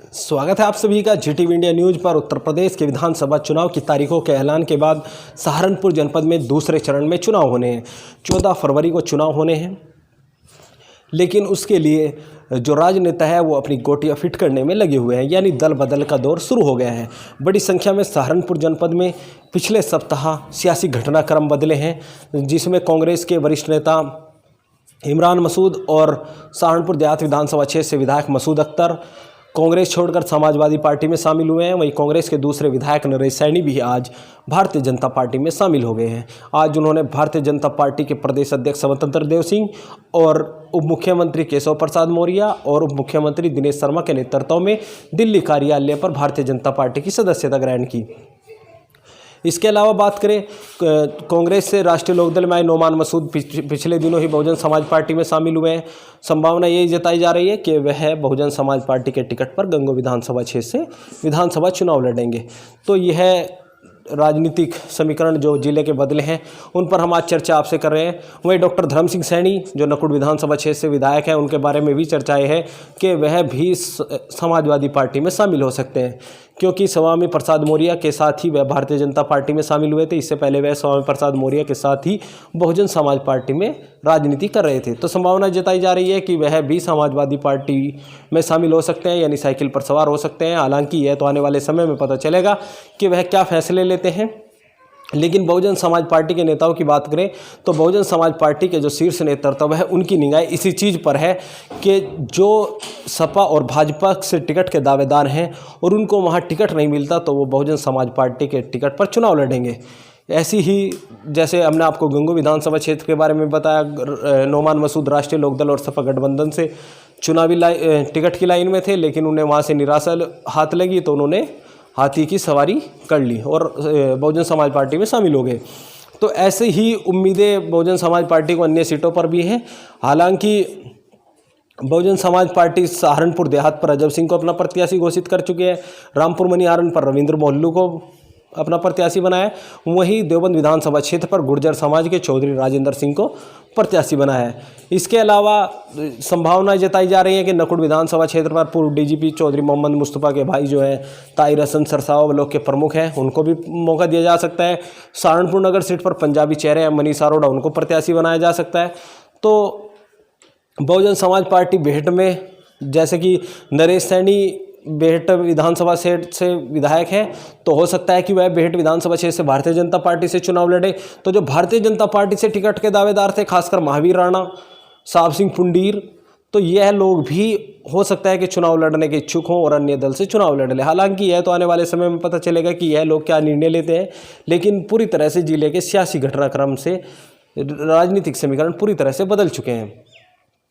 स्वागत है आप सभी का GTV इंडिया न्यूज़ पर। उत्तर प्रदेश के विधानसभा चुनाव की तारीखों के ऐलान के बाद सहारनपुर जनपद में दूसरे चरण में चुनाव होने हैं। 14 फरवरी को चुनाव होने हैं, लेकिन उसके लिए जो राजनेता है वो अपनी गोटियां फिट करने में लगे हुए हैं, यानी दल बदल का दौर शुरू हो गया है। बड़ी संख्या में सहारनपुर जनपद में पिछले सप्ताह सियासी घटनाक्रम बदले हैं, जिसमें कांग्रेस के वरिष्ठ नेता इमरान मसूद और सहारनपुर देहात विधानसभा क्षेत्र से विधायक मसूद अख्तर कांग्रेस छोड़कर समाजवादी पार्टी में शामिल हुए हैं। वहीं कांग्रेस के दूसरे विधायक नरेश सैनी भी आज भारतीय जनता पार्टी में शामिल हो गए हैं। आज उन्होंने भारतीय जनता पार्टी के प्रदेश अध्यक्ष स्वतंत्र देव सिंह और उप मुख्यमंत्री केशव प्रसाद मौर्य और उप मुख्यमंत्री दिनेश शर्मा के नेतृत्व में दिल्ली कार्यालय पर भारतीय जनता पार्टी की सदस्यता ग्रहण की। इसके अलावा बात करें कांग्रेस से राष्ट्रीय लोकदल में आए नोमान मसूद पिछले दिनों ही बहुजन समाज पार्टी में शामिल हुए हैं। संभावना यही जताई जा रही है कि वह बहुजन समाज पार्टी के टिकट पर गंगो विधानसभा क्षेत्र से विधानसभा चुनाव लड़ेंगे। तो यह राजनीतिक समीकरण जो जिले के बदले हैं उन पर हम आज चर्चा आपसे कर रहे हैं। वहीं डॉक्टर धर्म सिंह सैनी जो नकुड़ विधानसभा क्षेत्र से विधायक हैं, उनके बारे में भी चर्चाएं हैं कि वह भी समाजवादी पार्टी में शामिल हो सकते हैं, क्योंकि स्वामी प्रसाद मौर्य के साथ ही वह भारतीय जनता पार्टी में शामिल हुए थे। इससे पहले वह स्वामी प्रसाद मौर्य के साथ ही बहुजन समाज पार्टी में राजनीति कर रहे थे। तो संभावना जताई जा रही है कि वह भी समाजवादी पार्टी में शामिल हो सकते हैं, यानी साइकिल पर सवार हो सकते हैं। हालांकि यह तो आने वाले समय में पता चलेगा कि वह क्या फैसले लेते हैं। लेकिन बहुजन समाज पार्टी के नेताओं की बात करें तो बहुजन समाज पार्टी के जो शीर्ष नेतृत्व है उनकी निगाह इसी चीज़ पर है कि जो सपा और भाजपा से टिकट के दावेदार हैं और उनको वहां टिकट नहीं मिलता तो वो बहुजन समाज पार्टी के टिकट पर चुनाव लड़ेंगे। ऐसी ही जैसे हमने आपको गंगो विधानसभा क्षेत्र के बारे में बताया, नोमान मसूद राष्ट्रीय लोकदल और सपा गठबंधन से चुनावी टिकट की लाइन में थे, लेकिन उन्हें वहाँ से निराशा हाथ लगी तो उन्होंने हाथी की सवारी कर ली और बहुजन समाज पार्टी में शामिल हो गए। तो ऐसे ही उम्मीदें बहुजन समाज पार्टी को अन्य सीटों पर भी हैं। हालांकि बहुजन समाज पार्टी सहारनपुर देहात पर अजब सिंह को अपना प्रत्याशी घोषित कर चुके हैं। रामपुर मनिहारन पर रविंद्र मोहल्लू को अपना प्रत्याशी बनाया। वहीं देवबंद विधानसभा क्षेत्र पर गुर्जर समाज के चौधरी राजेंद्र सिंह को प्रत्याशी बनाया है। इसके अलावा संभावना जताई जा रही है कि नकुड़ विधानसभा क्षेत्र पर पूर्व DGP चौधरी मोहम्मद मुस्तफ़ा के भाई जो है ताहिर हसन सरसावा ब्लॉक के प्रमुख हैं, उनको भी मौका दिया जा सकता है। सहारनपुर नगर सीट पर पंजाबी चेहरे हैं मनीष अरोड़ा, उनको प्रत्याशी बनाया जा सकता है। तो बहुजन समाज पार्टी बेहट में जैसे कि नरेश सैनी बेहट विधानसभा क्षेत्र से विधायक हैं, तो हो सकता है कि वह बेहट विधानसभा क्षेत्र से भारतीय जनता पार्टी से चुनाव लड़े। तो जो भारतीय जनता पार्टी से टिकट के दावेदार थे, खासकर महावीर राणा, साहब सिंह पुंडीर, तो यह लोग भी हो सकता है कि चुनाव लड़ने के इच्छुक हों और अन्य दल से चुनाव लड़ ले। हालांकि यह तो आने वाले समय में पता चलेगा कि यह लोग क्या निर्णय लेते हैं, लेकिन पूरी तरह से जिले के सियासी घटनाक्रम से राजनीतिक समीकरण पूरी तरह से बदल चुके हैं।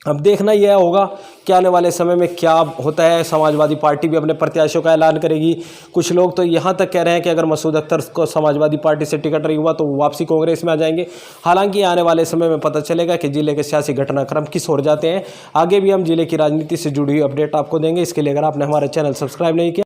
अब देखना यह होगा कि आने वाले समय में क्या होता है। समाजवादी पार्टी भी अपने प्रत्याशियों का ऐलान करेगी। कुछ लोग तो यहाँ तक कह रहे हैं कि अगर मसूद अख्तर को समाजवादी पार्टी से टिकट नहीं हुआ तो वो वापसी कांग्रेस में आ जाएंगे। हालांकि आने वाले समय में पता चलेगा कि जिले के सियासी घटनाक्रम किस ओर जाते हैं। आगे भी हम जिले की राजनीति से जुड़ी हुई अपडेट आपको देंगे। इसके लिए अगर आपने हमारा चैनल सब्सक्राइब नहीं किया